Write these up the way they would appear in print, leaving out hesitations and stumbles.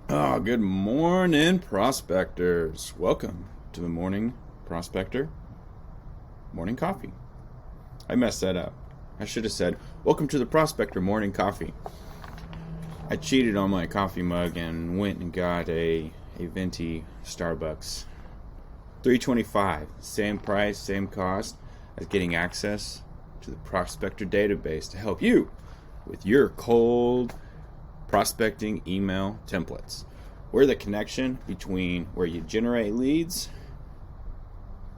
Oh, good morning, prospectors. Welcome to the morning prospector morning coffee. I messed that up. I should have said, welcome to the prospector morning coffee. I cheated on my coffee mug and went and got a venti Starbucks. $3.25, same price, same cost as getting access to the prospector database to help you with your cold prospecting email templates. We're the connection between where you generate leads,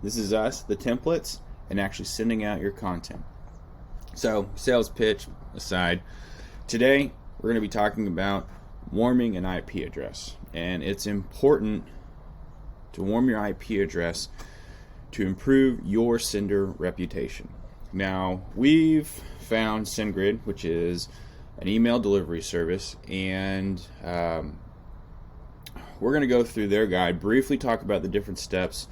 this is us, the templates, and actually sending out your content. So, sales pitch aside, today we're going to be talking about warming an IP address. And it's important to warm your IP address to improve your sender reputation. Now, we've found SendGrid, which is an email delivery service, and we're going to go through their guide, briefly talk about the different steps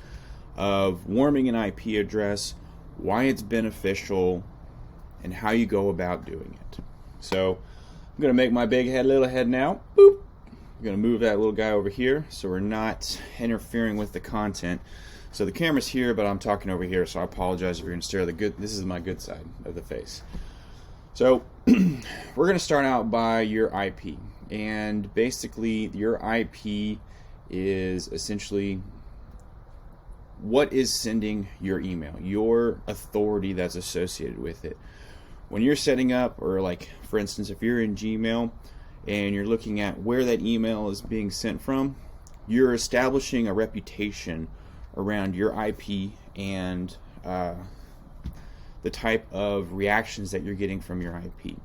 of warming an IP address, why it's beneficial, and how you go about doing it. So I'm going to make my big head little head now. Boop. I'm going to move that little guy over here so we're not interfering with the content. So the camera's here, but I'm talking over here, so I apologize if you're going to stare at the good. This is my good side of the face. So we're going to start out by your IP, and basically your IP is essentially what is sending your email, your authority that's associated with it. When you're setting up, or like for instance, if you're in Gmail and you're looking at where that email is being sent from, you're establishing a reputation around your IP and the type of reactions that you're getting from your IP.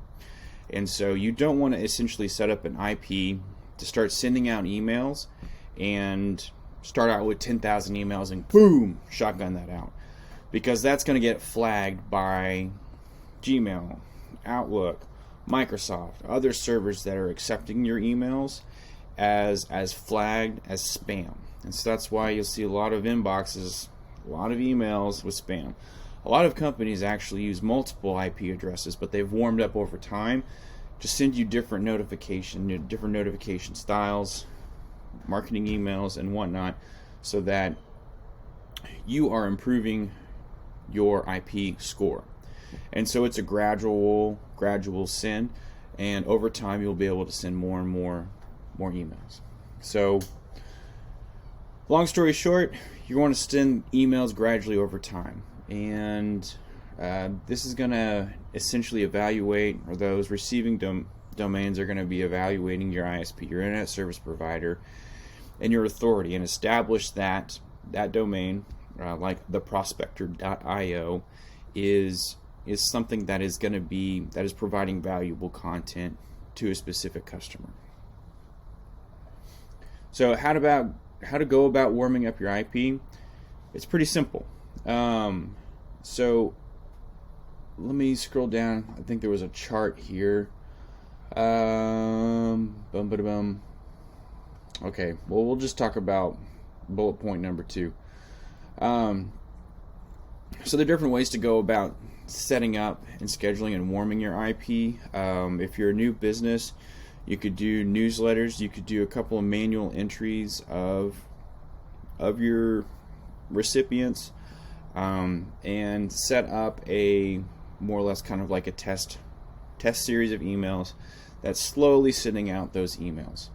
And so you don't want to essentially set up an IP to start sending out emails and start out with 10,000 emails and boom, shotgun that out. Because that's going to get flagged by Gmail, Outlook, Microsoft, other servers that are accepting your emails as flagged as spam. And so that's why you'll see a lot of inboxes, a lot of emails with spam. A lot of companies actually use multiple IP addresses, but they've warmed up over time to send you different notification styles, marketing emails, and whatnot, so that you are improving your IP score. And so it's a gradual send, and over time you'll be able to send more and more emails. So, long story short, you want to send emails gradually over time. And this is going to essentially evaluate, or those receiving domains are going to be evaluating your ISP, your internet service provider, and your authority, and establish that domain, like the prospector.io, is something that is providing valuable content to a specific customer. So how to go about warming up your IP? It's pretty simple. So let me scroll down. I think there was a chart here. Okay, well, we'll just talk about bullet point number 2. So there are different ways to go about setting up and scheduling and warming your IP. If you're a new business, you could do newsletters. You could do a couple of manual entries of your recipients, and set up a more or less kind of like a test series of emails that's slowly sending out those emails.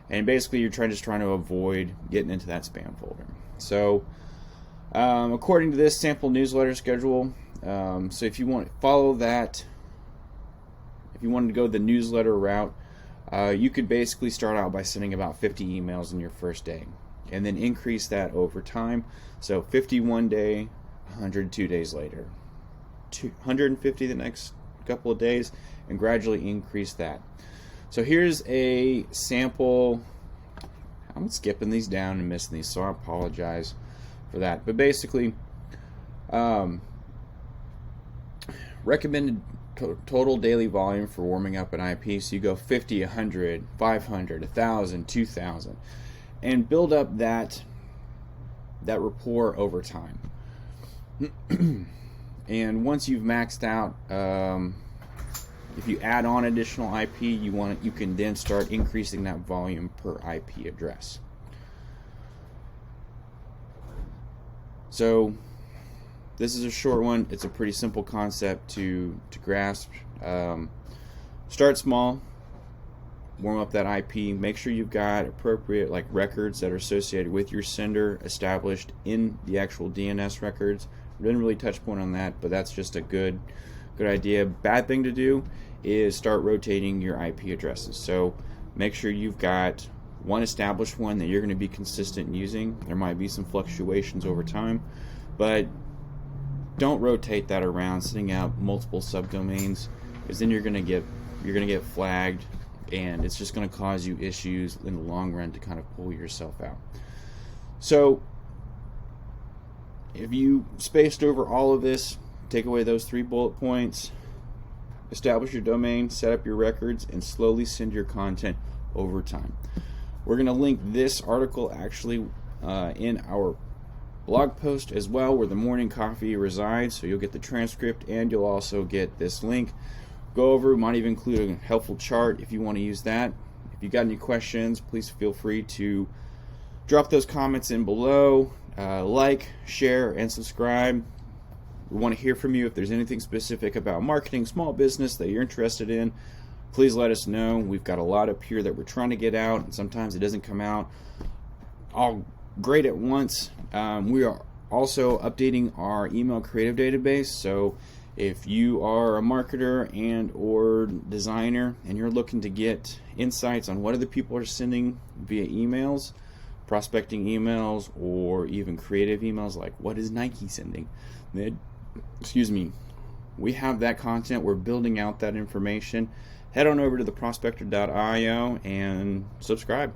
And basically you're trying to avoid getting into that spam folder. So according to this sample newsletter schedule, so if you want to follow that, if you wanted to go the newsletter route, you could basically start out by sending about 50 emails in your first day, and then increase that over time. So 50 one day, 100 2 days later, 150 the next couple of days, and gradually increase that. So here's a sample. I'm skipping these down and missing these, so I apologize for that. But basically, recommended total daily volume for warming up an IP. So you go 50, 100, 500, 1,000, 2,000, and build up that rapport over time. And once you've maxed out If you add on additional IP, you can then start increasing that volume per IP address. So this is a short one. It's a pretty simple concept to grasp. Start small, warm up that IP. Make sure you've got appropriate records that are associated with your sender established in the actual DNS records. I didn't really touch point on that, but that's just a good idea. Bad thing to do is start rotating your IP addresses. So make sure you've got one established one that you're going to be consistent using. There might be some fluctuations over time, but don't rotate that around, sending out multiple subdomains, because then you're going to get flagged, and it's just going to cause you issues in the long run to kind of pull yourself out. So if you spaced over all of this, take away those 3 bullet points, establish your domain, set up your records, and slowly send your content over time. We're going to link this article actually in our blog post as well, where the morning coffee resides, so you'll get the transcript and you'll also get this link. Go over, might even include a helpful chart if you want to use that. If you got any questions, please feel free to drop those comments in below. Like, share, and subscribe. We want to hear from you. If there's anything specific about marketing, small business that you're interested in, please let us know. We've got a lot up here that we're trying to get out, and sometimes it doesn't come out all great at once. We are also updating our email creative database, so if you are a marketer and or designer and you're looking to get insights on what other people are sending via emails, prospecting emails, or even creative emails like what is Nike sending, we have that content. We're building out that information. Head on over to theprospector.io and subscribe.